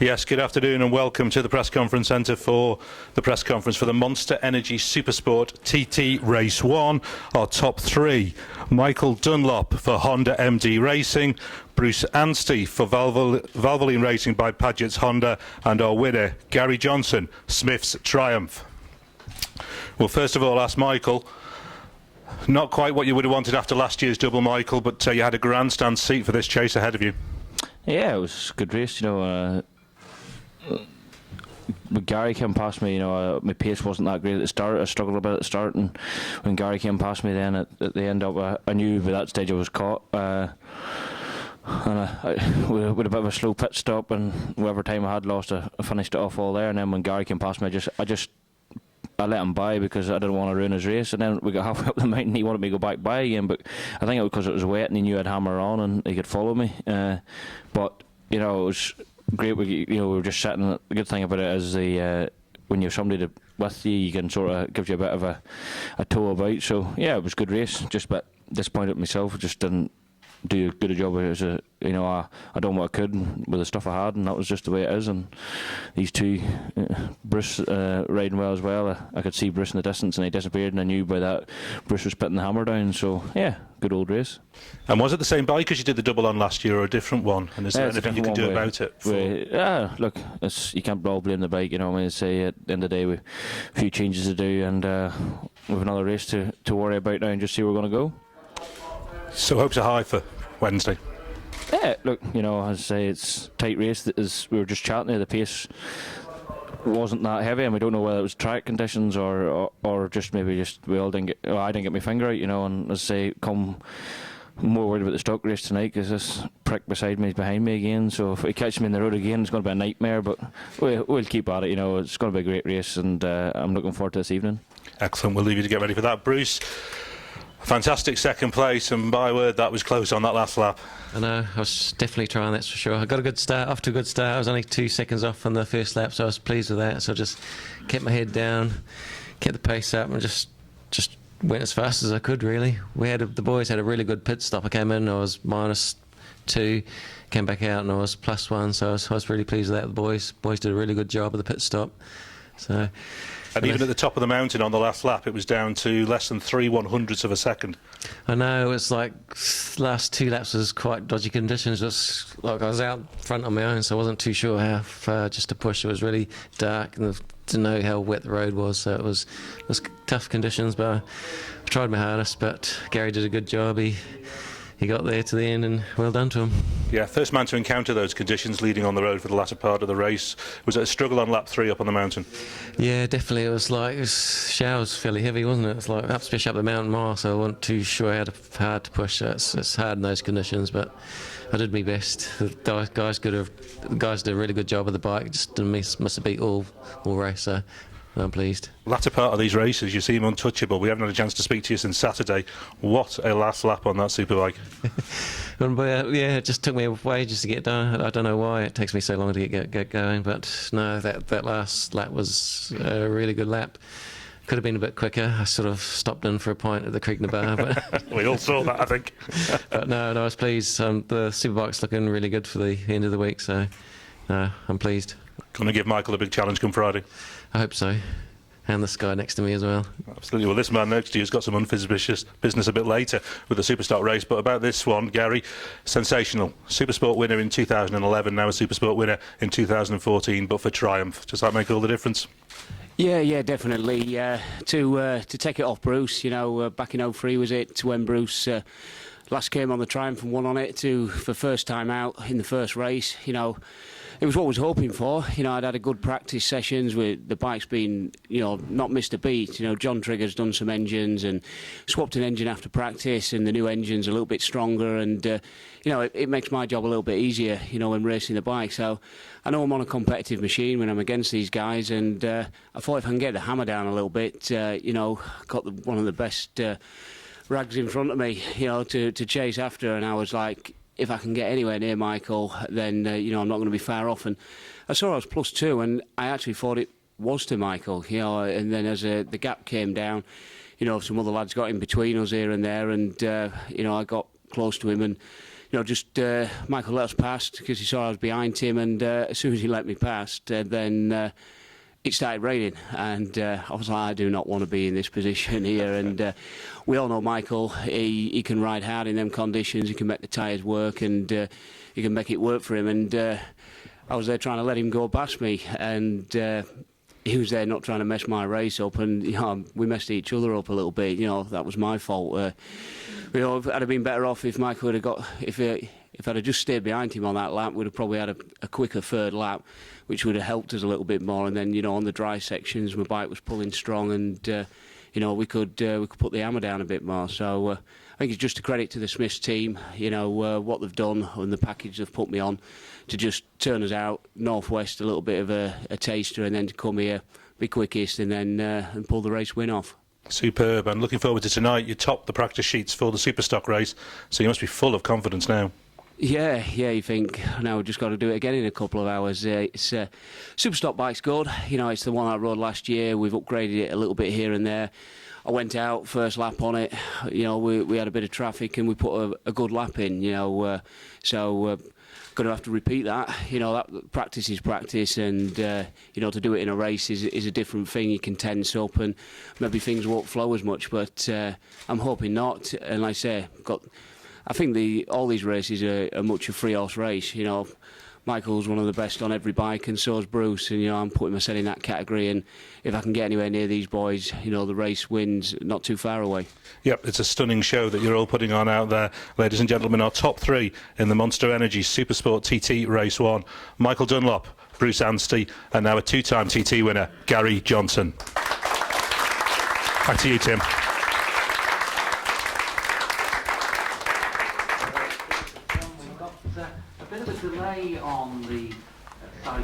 Yes, good afternoon and welcome to the press conference centre for the press conference for the Monster Energy Supersport TT Race 1. Our top three: Michael Dunlop for Honda MD Racing, Bruce Anstey for Valvoline Racing by Paget's Honda, and our winner, Gary Johnson, Smith's Triumph. We'll first of all ask Michael. Not quite what you would have wanted after last year's double, Michael, but you had a grandstand seat for this chase ahead of you. Yeah, it was a good race, when Gary came past me, my pace wasn't that great at the start. I struggled a bit at the start, and when Gary came past me then at the end up, I knew by that stage I was caught. And with a bit of a slow pit stop, and whatever time I had lost, I finished it off all there. And then when Gary came past me, I let him by because I didn't want to ruin his race. And then we got halfway up the mountain, he wanted me to go back by again, but I think it was because it was wet and he knew I'd hammer on and he could follow me. But it was great. We were just sitting. The good thing about it is when you have somebody with you, you can sort of give you a bit of a tow about. So yeah, it was a good race. Just a bit disappointed myself. Just didn't do as good a job as I done what I could with the stuff I had, and that was just the way it is. And these two, Bruce riding well as well. I could see Bruce in the distance, and he disappeared, and I knew by that Bruce was putting the hammer down. So yeah, good old race. And was it the same bike as you did the double on last year, or a different one? And is there anything you can do about it? Look, you can't all blame the bike. I say at the end of the day, we've a few changes to do, and we've another race to worry about now, and just see where we're going to go. So hopes are high for Wednesday. Yeah, look, as I say, it's a tight race. As we were just chatting there, the pace wasn't that heavy, and we don't know whether it was track conditions or just maybe we all didn't get. Well, I didn't get my finger out, and as I say, I'm more worried about the stock race tonight because this prick beside me is behind me again. So if he catches me in the road again, it's going to be a nightmare. But we'll keep at it. It's going to be a great race, and I'm looking forward to this evening. Excellent. We'll leave you to get ready for that, Bruce. Fantastic second place, and by word, that was close on that last lap. I know, I was definitely trying, that's for sure. I got a good start, off to a good start. I was only 2 seconds off on the first lap, so I was pleased with that. So I just kept my head down, kept the pace up, and just went as fast as I could, really. The boys had a really good pit stop. I came in, I was -2, came back out, and I was +1, so I was really pleased with that. The boys did a really good job of the pit stop. So. And even at the top of the mountain on the last lap, it was down to less than 3/100ths of a second. I know, it was like last 2 laps was quite dodgy conditions. It was like I was out front on my own, so I wasn't too sure how far just to push. It was really dark and didn't know how wet the road was, so it was tough conditions. But I tried my hardest. But Gary did a good job. He got there to the end, and well done to him. Yeah, first man to encounter those conditions leading on the road for the latter part of the race. Was it a struggle on lap 3 up on the mountain? Yeah, definitely. It was showers fairly heavy, wasn't it? It's like especially up the mountain mile, so I wasn't too sure how hard to push. It's hard in those conditions, but I did my best. The guys did a really good job of the bike. Just must have beat all race. So I'm pleased. Latter part of these races, you seem untouchable. We haven't had a chance to speak to you since Saturday. What a last lap on that superbike. Yeah, it just took me a way just to get done. I don't know why it takes me so long to get going, but no, that last lap was a really good lap. Could have been a bit quicker. I sort of stopped in for a pint at the Creek Bar, but we all saw that, I think. But no, I was pleased. The superbike's looking really good for the end of the week, so no, I'm pleased. Going to give Michael a big challenge come Friday? I hope so. And this guy next to me as well. Absolutely. Well, this man next to you has got some unfinished business a bit later with the Superstock race. But about this one, Gary, sensational. Supersport winner in 2011, now a Supersport winner in 2014, but for Triumph. Does that make all the difference? Yeah, definitely. To take it off Bruce, back in 03 was it, when Bruce last came on the Triumph and won on it for first time out in the first race, it was what I was hoping for. I'd had a good practice sessions with the bike's been, not missed a beat. John Trigger's done some engines and swapped an engine after practice, and the new engine's a little bit stronger, and it makes my job a little bit easier, when racing the bike. So I know I'm on a competitive machine when I'm against these guys, and I thought if I can get the hammer down a little bit, got one of the best rags in front of me, to chase after, and I was like, if I can get anywhere near Michael, then I'm not going to be far off. And I saw I was +2, and I actually thought it was to Michael, and then as the gap came down, some other lads got in between us here and there, and I got close to him, and just Michael let us past because he saw I was behind him, and as soon as he let me past, then it started raining, and I was like, I do not want to be in this position here. And we all know Michael, he can ride hard in them conditions, he can make the tyres work, and he can make it work for him. And I was there trying to let him go past me, and he was there not trying to mess my race up, and we messed each other up a little bit. That was my fault. I'd have been better off if Michael would have got, if I'd have just stayed behind him on that lap, we'd have probably had a quicker third lap, which would have helped us a little bit more. And then, on the dry sections, my bike was pulling strong, and we could put the hammer down a bit more. So I think it's just a credit to the Smiths team, what they've done and the package they've put me on to just turn us out Northwest a little bit of a taster, and then to come here, be quickest, and then and pull the race win off. Superb, and looking forward to tonight. You topped the practice sheets for the Superstock race, so you must be full of confidence now. Yeah, you think, now we've just got to do it again in a couple of hours. It's Superstock bike's good. It's the one I rode last year. We've upgraded it a little bit here and there. I went out, first lap on it. We had a bit of traffic, and we put a good lap in, so going to have to repeat that. That practice is practice, and to do it in a race is a different thing. You can tense up, and maybe things won't flow as much, but I'm hoping not. And like I say, I think all these races are much a three horse race. Michael's one of the best on every bike, and so is Bruce, and I'm putting myself in that category. And if I can get anywhere near these boys, the race wins not too far away. Yep, it's a stunning show that you're all putting on out there, ladies and gentlemen. Our top three in the Monster Energy Supersport TT Race 1: Michael Dunlop, Bruce Anstey, and now a two-time TT winner, Gary Johnson. Back to you, Tim. A bit of a delay on the